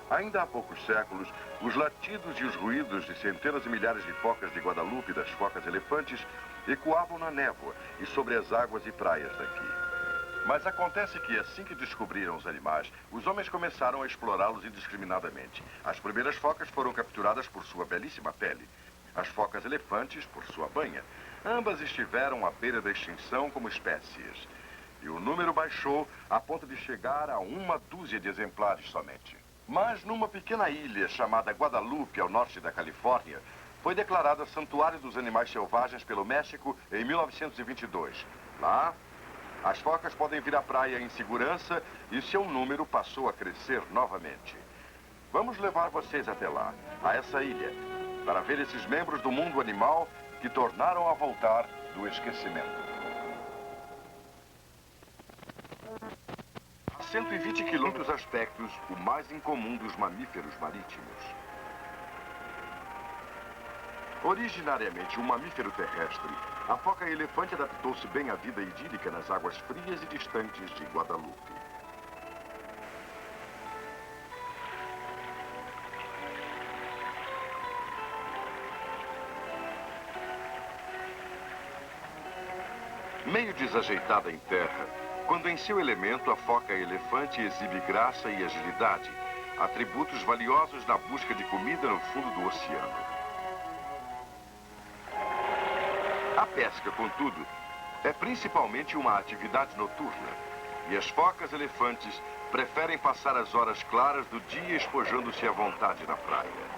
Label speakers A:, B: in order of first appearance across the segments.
A: Ainda há poucos séculos, os latidos e os ruídos de centenas de milhares de focas de Guadalupe e das focas-elefantes ecoavam na névoa e sobre as águas e praias daqui. Mas acontece que, assim que descobriram os animais, os homens começaram a explorá-los indiscriminadamente. As primeiras focas foram capturadas por sua belíssima pele. As focas-elefantes por sua banha. Ambas estiveram à beira da extinção como espécies. E o número baixou a ponto de chegar a 1 dúzia de exemplares somente. Mas numa pequena ilha chamada Guadalupe, ao norte da Califórnia, foi declarada Santuário dos Animais Selvagens pelo México em 1922. Lá, as focas podem vir à praia em segurança e seu número passou a crescer novamente. Vamos levar vocês até lá, a essa ilha, para ver esses membros do mundo animal que tornaram a voltar do esquecimento. Há 120 quilômetros aspectos, o mais incomum dos mamíferos marítimos. Originariamente um mamífero terrestre, a foca-elefante adaptou-se bem à vida idílica nas águas frias e distantes de Guadalupe. Meio desajeitada em terra, quando em seu elemento a foca-elefante exibe graça e agilidade, atributos valiosos na busca de comida no fundo do oceano. A pesca, contudo, é principalmente uma atividade noturna, e as focas-elefantes preferem passar as horas claras do dia espojando-se à vontade na praia.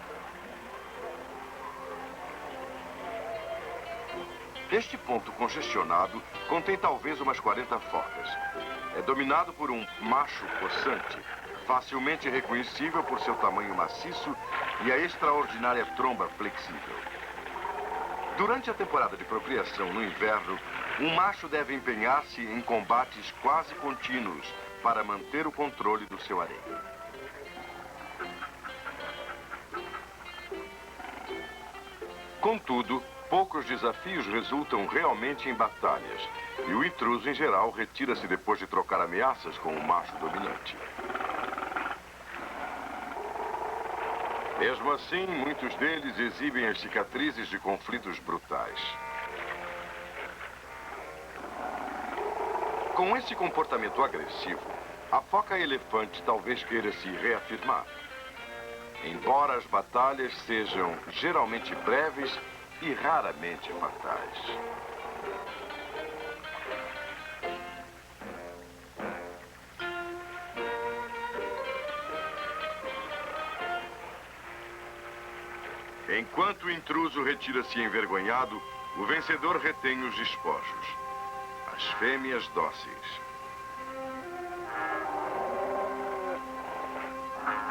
A: Este ponto congestionado contém talvez umas 40 focas. É dominado por um macho possante, facilmente reconhecível por seu tamanho maciço e a extraordinária tromba flexível. Durante a temporada de procriação no inverno, um macho deve empenhar-se em combates quase contínuos para manter o controle do seu harém. Contudo, poucos desafios resultam realmente em batalhas, e o intruso, em geral, retira-se depois de trocar ameaças com o macho dominante. Mesmo assim, muitos deles exibem as cicatrizes de conflitos brutais. Com esse comportamento agressivo, a foca-elefante talvez queira se reafirmar. Embora as batalhas sejam geralmente breves e raramente fatais. Enquanto o intruso retira-se envergonhado, o vencedor retém os despojos. As fêmeas dóceis.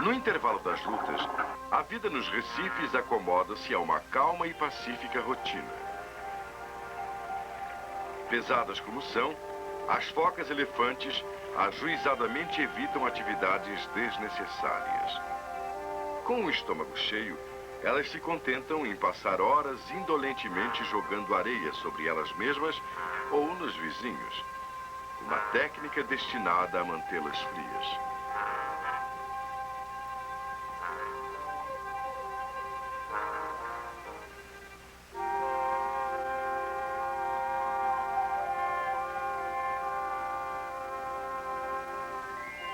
A: No intervalo das lutas, a vida nos recifes acomoda-se a uma calma e pacífica rotina. Pesadas como são, as focas-elefantes ajuizadamente evitam atividades desnecessárias. Com o estômago cheio, elas se contentam em passar horas indolentemente jogando areia sobre elas mesmas ou nos vizinhos. Uma técnica destinada a mantê-las frias.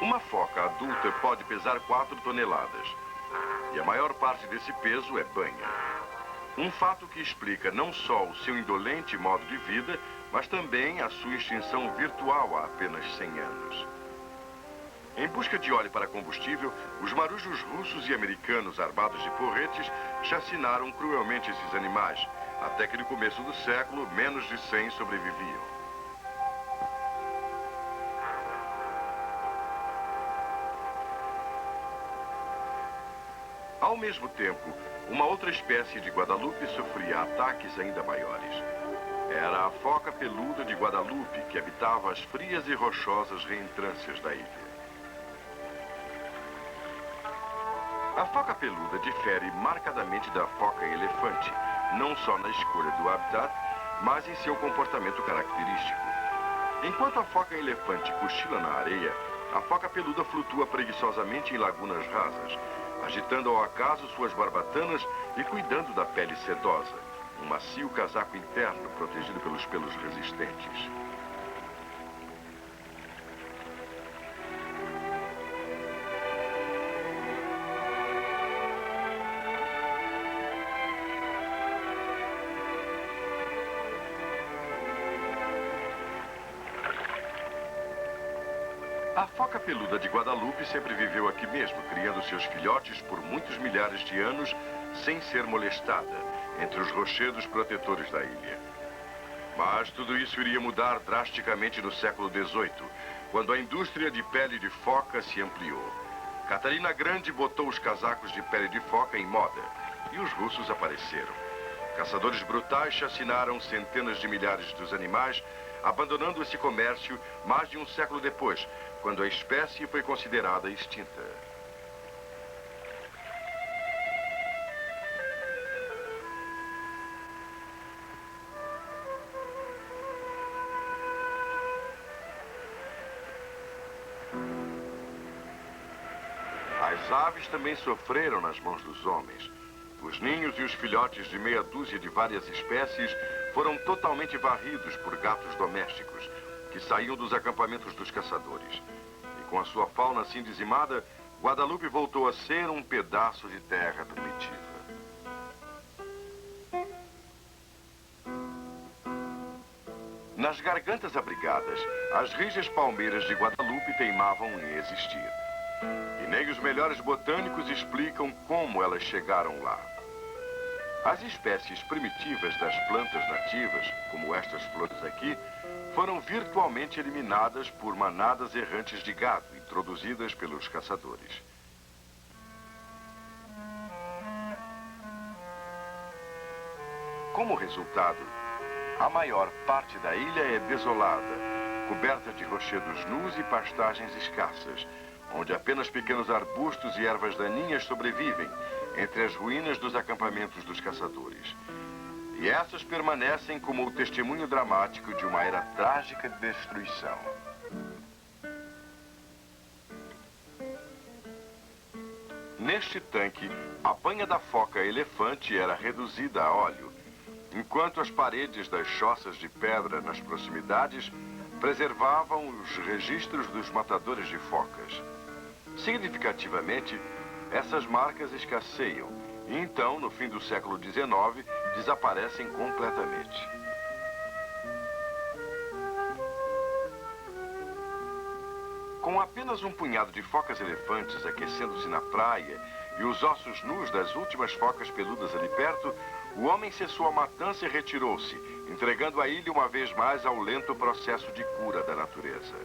A: Uma foca adulta pode pesar 4 toneladas. E a maior parte desse peso é banha. Um fato que explica não só o seu indolente modo de vida, mas também a sua extinção virtual há apenas 100 anos. Em busca de óleo para combustível, os marujos russos e americanos armados de porretes chacinaram cruelmente esses animais, até que no começo do século, menos de 100 sobreviviam. Ao mesmo tempo, uma outra espécie de Guadalupe sofria ataques ainda maiores. Era a foca peluda de Guadalupe, que habitava as frias e rochosas reentrâncias da ilha. A foca peluda difere marcadamente da foca-elefante, não só na escolha do habitat, mas em seu comportamento característico. Enquanto a foca-elefante cochila na areia, A foca peluda flutua preguiçosamente em lagunas rasas, agitando ao acaso suas barbatanas e cuidando da pele sedosa, um macio casaco interno protegido pelos pelos resistentes. A foca peluda de Guadalupe sempre viveu aqui mesmo, criando seus filhotes por muitos milhares de anos, sem ser molestada, entre os rochedos protetores da ilha. Mas tudo isso iria mudar drasticamente no século XVIII, quando a indústria de pele de foca se ampliou. Catarina Grande botou os casacos de pele de foca em moda, e os russos apareceram. Caçadores brutais chacinaram centenas de milhares dos animais, abandonando esse comércio mais de um século depois, quando a espécie foi considerada extinta. As aves também sofreram nas mãos dos homens. Os ninhos e os filhotes de meia dúzia de várias espécies foram totalmente varridos por gatos domésticos, que saíam dos acampamentos dos caçadores. E com a sua fauna assim dizimada, Guadalupe voltou a ser um pedaço de terra primitiva. Nas gargantas abrigadas, as rijas palmeiras de Guadalupe teimavam em existir. E nem os melhores botânicos explicam como elas chegaram lá. As espécies primitivas das plantas nativas, como estas flores aqui, foram virtualmente eliminadas por manadas errantes de gado, introduzidas pelos caçadores. Como resultado, a maior parte da ilha é desolada, coberta de rochedos nus e pastagens escassas, onde apenas pequenos arbustos e ervas daninhas sobrevivem entre as ruínas dos acampamentos dos caçadores. E essas permanecem como o testemunho dramático de uma era trágica de destruição. Neste tanque, a banha da foca-elefante era reduzida a óleo, enquanto as paredes das choças de pedra nas proximidades preservavam os registros dos matadores de focas. Significativamente, essas marcas escasseiam e então, no fim do século XIX, desaparecem completamente. Com apenas um punhado de focas-elefantes aquecendo-se na praia e os ossos nus das últimas focas peludas ali perto, o homem cessou a matança e retirou-se, entregando a ilha uma vez mais ao lento processo de cura da natureza.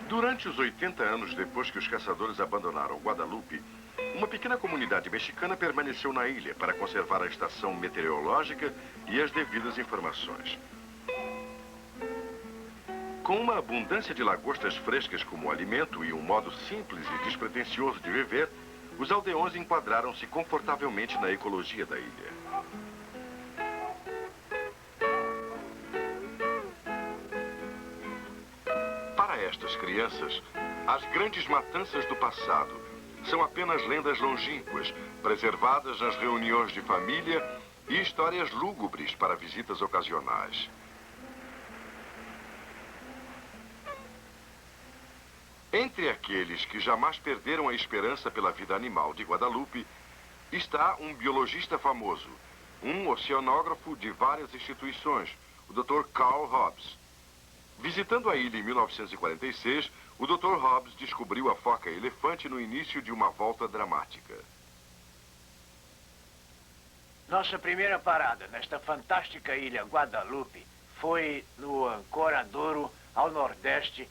A: Durante os 80 anos depois que os caçadores abandonaram Guadalupe, uma pequena comunidade mexicana permaneceu na ilha para conservar a estação meteorológica e as devidas informações. Com uma abundância de lagostas frescas como alimento e um modo simples e despretensioso de viver, os aldeões enquadraram-se confortavelmente na ecologia da ilha. Para estas crianças, as grandes matanças do passado são apenas lendas longínquas, preservadas nas reuniões de família e histórias lúgubres para visitas ocasionais. Entre aqueles que jamais perderam a esperança pela vida animal de Guadalupe, está um biologista famoso, um oceanógrafo de várias instituições, o Dr. Carl Hobbs. Visitando a ilha em 1946, o Dr. Hobbs descobriu a foca-elefante no início de uma volta dramática.
B: Nossa primeira parada nesta fantástica ilha Guadalupe foi no Ancoradouro, ao nordeste,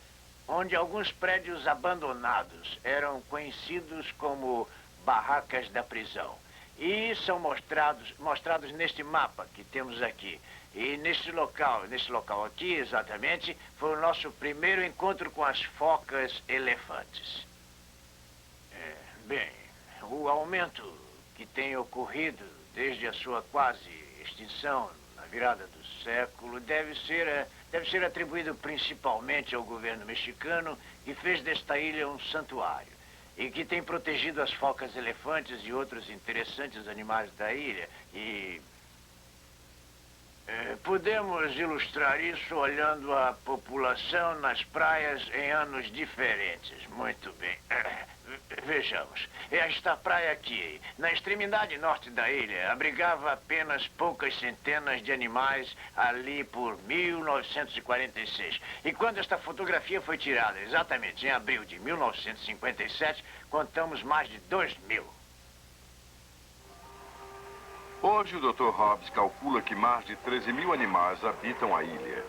B: onde alguns prédios abandonados eram conhecidos como barracas da prisão. E são mostrados neste mapa que temos aqui. E nesse local aqui, exatamente, foi o nosso primeiro encontro com as focas elefantes. Bem, o aumento que tem ocorrido desde a sua quase extinção na virada do século, deve ser atribuído principalmente ao governo mexicano, que fez desta ilha um santuário e que tem protegido as focas elefantes e outros interessantes animais da ilha. E podemos ilustrar isso olhando a população nas praias em anos diferentes. Muito bem. Vejamos. Esta praia aqui, na extremidade norte da ilha, abrigava apenas poucas centenas de animais ali por 1946. E quando esta fotografia foi tirada, exatamente em abril de 1957, contamos mais de 2.000.
A: Hoje, o Dr. Hobbs calcula que mais de 13.000 animais habitam a ilha,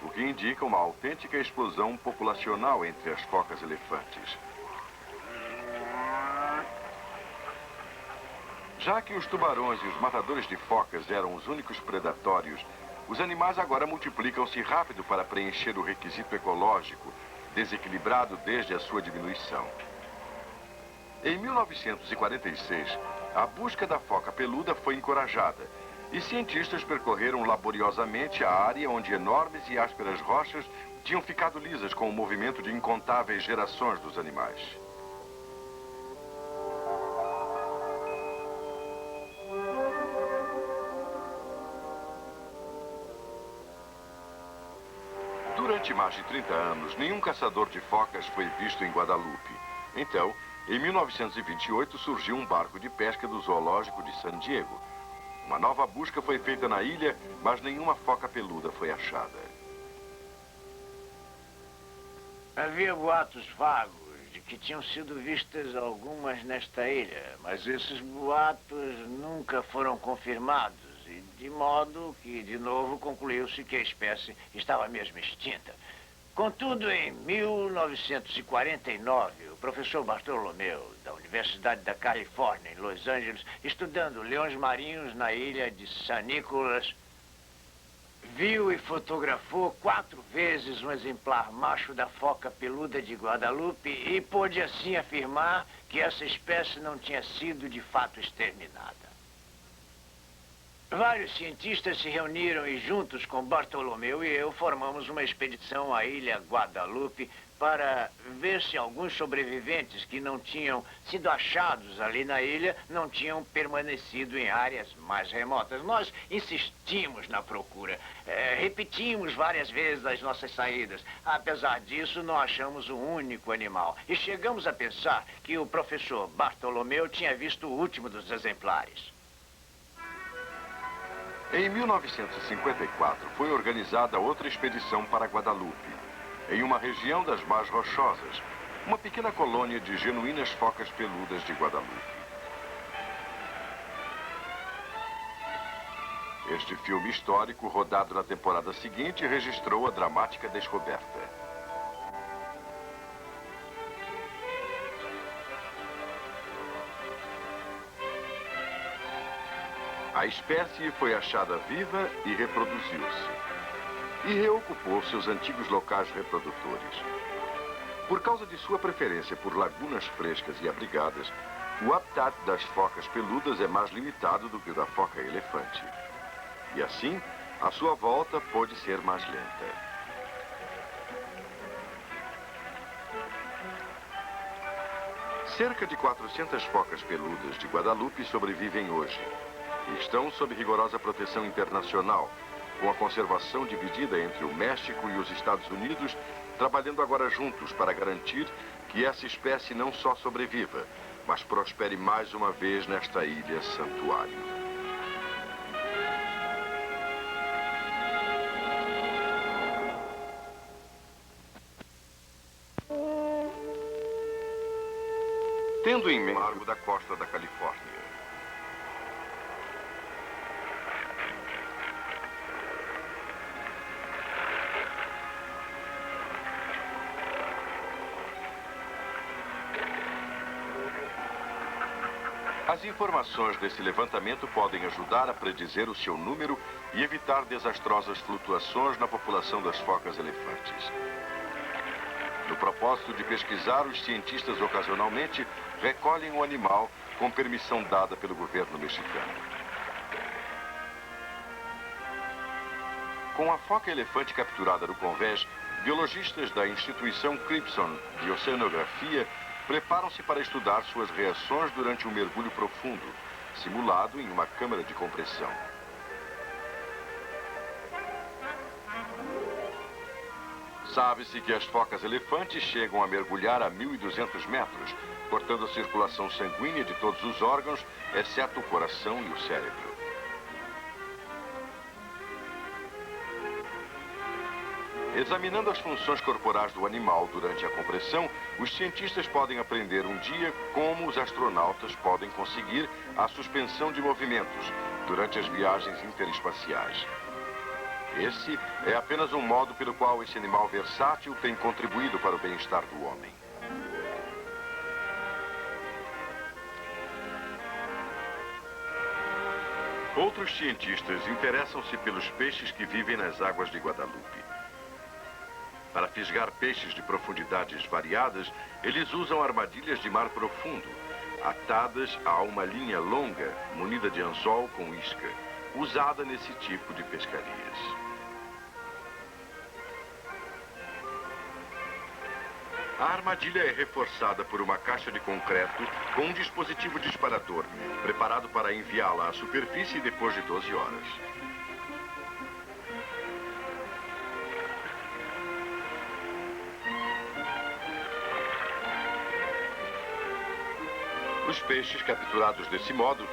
A: o que indica uma autêntica explosão populacional entre as focas elefantes. Já que os tubarões e os matadores de focas eram os únicos predatórios, os animais agora multiplicam-se rápido para preencher o requisito ecológico, desequilibrado desde a sua diminuição. Em 1946, a busca da foca peluda foi encorajada e cientistas percorreram laboriosamente a área onde enormes e ásperas rochas tinham ficado lisas com o movimento de incontáveis gerações dos animais. Durante mais de 30 anos, nenhum caçador de focas foi visto em Guadalupe. Então, em 1928, surgiu um barco de pesca do zoológico de San Diego. Uma nova busca foi feita na ilha, mas nenhuma foca peluda foi achada.
B: Havia boatos vagos de que tinham sido vistas algumas nesta ilha, mas esses boatos nunca foram confirmados, e de modo que, de novo, concluiu-se que a espécie estava mesmo extinta. Contudo, em 1949, o professor Bartolomeu, da Universidade da Califórnia, em Los Angeles, estudando leões marinhos na ilha de San Nicolas, viu e fotografou 4 vezes um exemplar macho da foca peluda de Guadalupe e pôde assim afirmar que essa espécie não tinha sido de fato exterminada. Vários cientistas se reuniram e juntos com Bartolomeu e eu formamos uma expedição à ilha Guadalupe para ver se alguns sobreviventes que não tinham sido achados ali na ilha não tinham permanecido em áreas mais remotas. Nós insistimos na procura, repetimos várias vezes as nossas saídas. Apesar disso, não achamos um único animal e chegamos a pensar que o professor Bartolomeu tinha visto o último dos exemplares.
A: Em 1954, foi organizada outra expedição para Guadalupe, em uma região das mais rochosas, uma pequena colônia de genuínas focas peludas de Guadalupe. Este filme histórico, rodado na temporada seguinte, registrou a dramática descoberta. A espécie foi achada viva e reproduziu-se. E reocupou seus antigos locais reprodutores. Por causa de sua preferência por lagunas frescas e abrigadas, o habitat das focas peludas é mais limitado do que o da foca elefante. E assim, a sua volta pode ser mais lenta. Cerca de 400 focas peludas de Guadalupe sobrevivem hoje. E estão sob rigorosa proteção internacional, com a conservação dividida entre o México e os Estados Unidos, trabalhando agora juntos para garantir que essa espécie não só sobreviva, mas prospere mais uma vez nesta ilha santuário. Tendo em mente o largo da costa da Califórnia, as informações desse levantamento podem ajudar a predizer o seu número e evitar desastrosas flutuações na população das focas elefantes. No propósito de pesquisar, os cientistas ocasionalmente recolhem o animal com permissão dada pelo governo mexicano. Com a foca-elefante capturada no convés, biologistas da instituição Cribson de Oceanografia preparam-se para estudar suas reações durante um mergulho profundo, simulado em uma câmara de compressão. Sabe-se que as focas-elefantes chegam a mergulhar a 1.200 metros, cortando a circulação sanguínea de todos os órgãos, exceto o coração e o cérebro. Examinando as funções corporais do animal durante a compressão, os cientistas podem aprender um dia como os astronautas podem conseguir a suspensão de movimentos durante as viagens interespaciais. Esse é apenas um modo pelo qual esse animal versátil tem contribuído para o bem-estar do homem. Outros cientistas interessam-se pelos peixes que vivem nas águas de Guadalupe. Para fisgar peixes de profundidades variadas, eles usam armadilhas de mar profundo, atadas a uma linha longa, munida de anzol com isca, usada nesse tipo de pescarias. A armadilha é reforçada por uma caixa de concreto com um dispositivo disparador, preparado para enviá-la à superfície depois de 12 horas. Os peixes capturados desse modo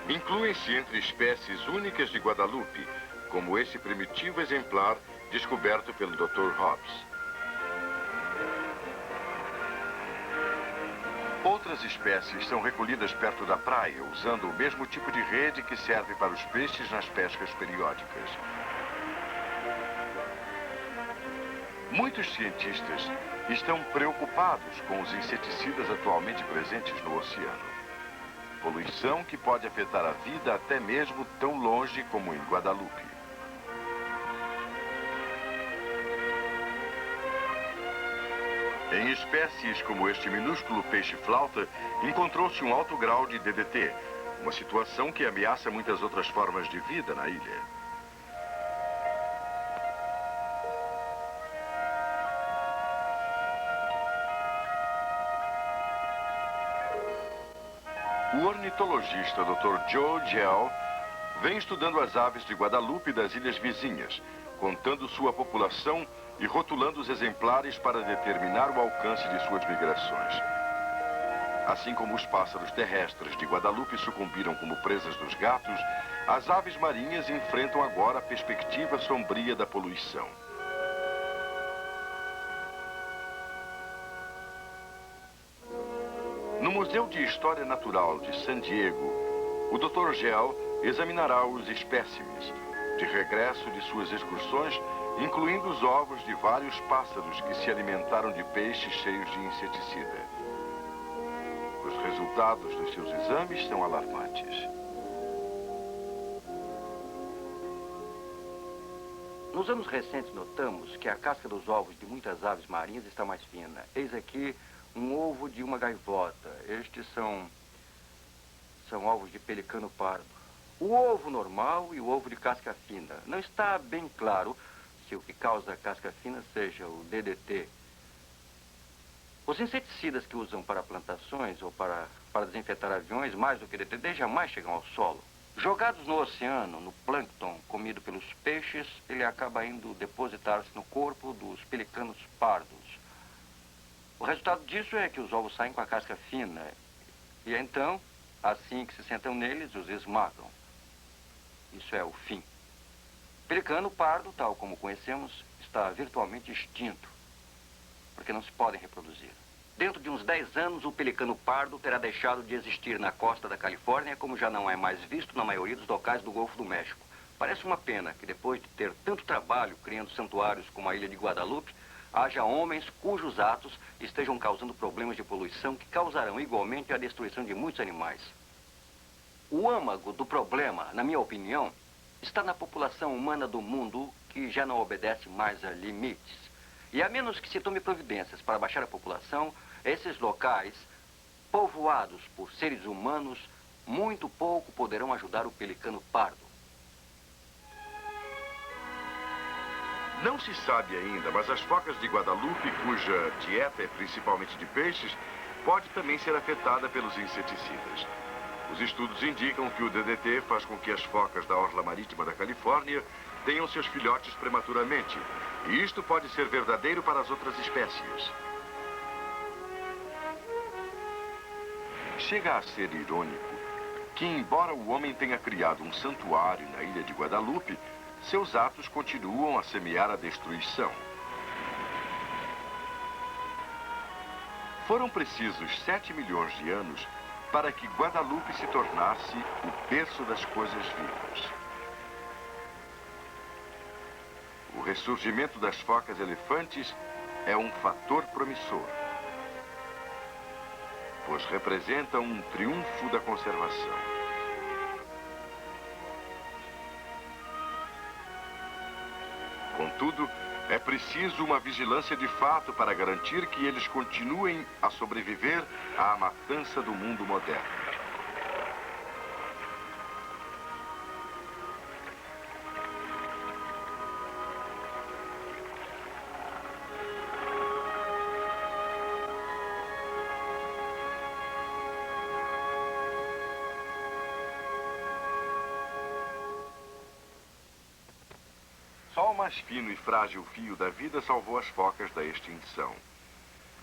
A: incluem-se entre espécies únicas de Guadalupe, como esse primitivo exemplar descoberto pelo Dr. Hobbs. Outras espécies são recolhidas perto da praia, usando o mesmo tipo de rede que serve para os peixes nas pescas periódicas. Muitos cientistas estão preocupados com os inseticidas atualmente presentes no oceano. Poluição que pode afetar a vida até mesmo tão longe como em Guadalupe. Em espécies como este minúsculo peixe-flauta, encontrou-se um alto grau de DDT, uma situação que ameaça muitas outras formas de vida na ilha. O ornitologista Dr. Joe Gell vem estudando as aves de Guadalupe e das ilhas vizinhas, contando sua população e rotulando os exemplares para determinar o alcance de suas migrações. Assim como os pássaros terrestres de Guadalupe sucumbiram como presas dos gatos, as aves marinhas enfrentam agora a perspectiva sombria da poluição. No Museu de História Natural de San Diego, o Dr. Gell examinará os espécimes, de regresso de suas excursões, incluindo os ovos de vários pássaros que se alimentaram de peixes cheios de inseticida. Os resultados dos seus exames são alarmantes.
C: Nos anos recentes, notamos que a casca dos ovos de muitas aves marinhas está mais fina. Eis aqui um ovo de uma gaivota. Estes são ovos de pelicano pardo. O ovo normal e o ovo de casca fina. Não está bem claro se o que causa a casca fina seja o DDT. Os inseticidas que usam para plantações ou para desinfetar aviões, mais do que DDT, jamais chegam ao solo. Jogados no oceano, no plâncton comido pelos peixes, ele acaba indo depositar-se no corpo dos pelicanos pardos. O resultado disso é que os ovos saem com a casca fina. E então, assim que se sentam neles, os esmagam. Isso é o fim. O pelicano pardo, tal como conhecemos, está virtualmente extinto, porque não se podem reproduzir. Dentro de uns 10 anos, o pelicano pardo terá deixado de existir na costa da Califórnia, como já não é mais visto na maioria dos locais do Golfo do México. Parece uma pena que, depois de ter tanto trabalho criando santuários como a ilha de Guadalupe, haja homens cujos atos estejam causando problemas de poluição que causarão igualmente a destruição de muitos animais. O âmago do problema, na minha opinião, está na população humana do mundo que já não obedece mais a limites. E a menos que se tome providências para baixar a população, esses locais, povoados por seres humanos, muito pouco poderão ajudar o pelicano pardo.
A: Não se sabe ainda, mas as focas de Guadalupe, cuja dieta é principalmente de peixes, pode também ser afetada pelos inseticidas. Os estudos indicam que o DDT faz com que as focas da orla marítima da Califórnia tenham seus filhotes prematuramente. E isto pode ser verdadeiro para as outras espécies. Chega a ser irônico que, embora o homem tenha criado um santuário na ilha de Guadalupe, seus atos continuam a semear a destruição. Foram precisos 7 milhões de anos para que Guadalupe se tornasse o berço das coisas vivas. O ressurgimento das focas elefantes é um fator promissor, pois representam um triunfo da conservação. Contudo, é preciso uma vigilância de fato para garantir que eles continuem a sobreviver à matança do mundo moderno. Só o mais fino e frágil fio da vida salvou as focas da extinção.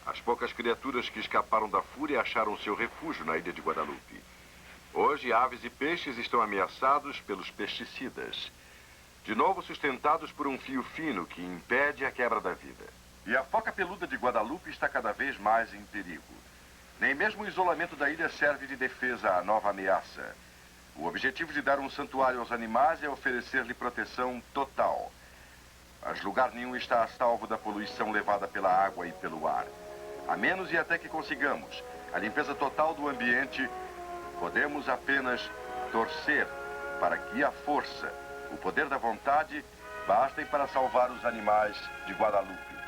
A: As poucas criaturas que escaparam da fúria acharam seu refúgio na ilha de Guadalupe. Hoje, aves e peixes estão ameaçados pelos pesticidas, de novo sustentados por um fio fino que impede a quebra da vida. E a foca peluda de Guadalupe está cada vez mais em perigo. Nem mesmo o isolamento da ilha serve de defesa à nova ameaça. O objetivo de dar um santuário aos animais é oferecer-lhe proteção total. Mas lugar nenhum está a salvo da poluição levada pela água e pelo ar. A menos e até que consigamos a limpeza total do ambiente, podemos apenas torcer para que a força, o poder da vontade, bastem para salvar os animais de Guadalupe.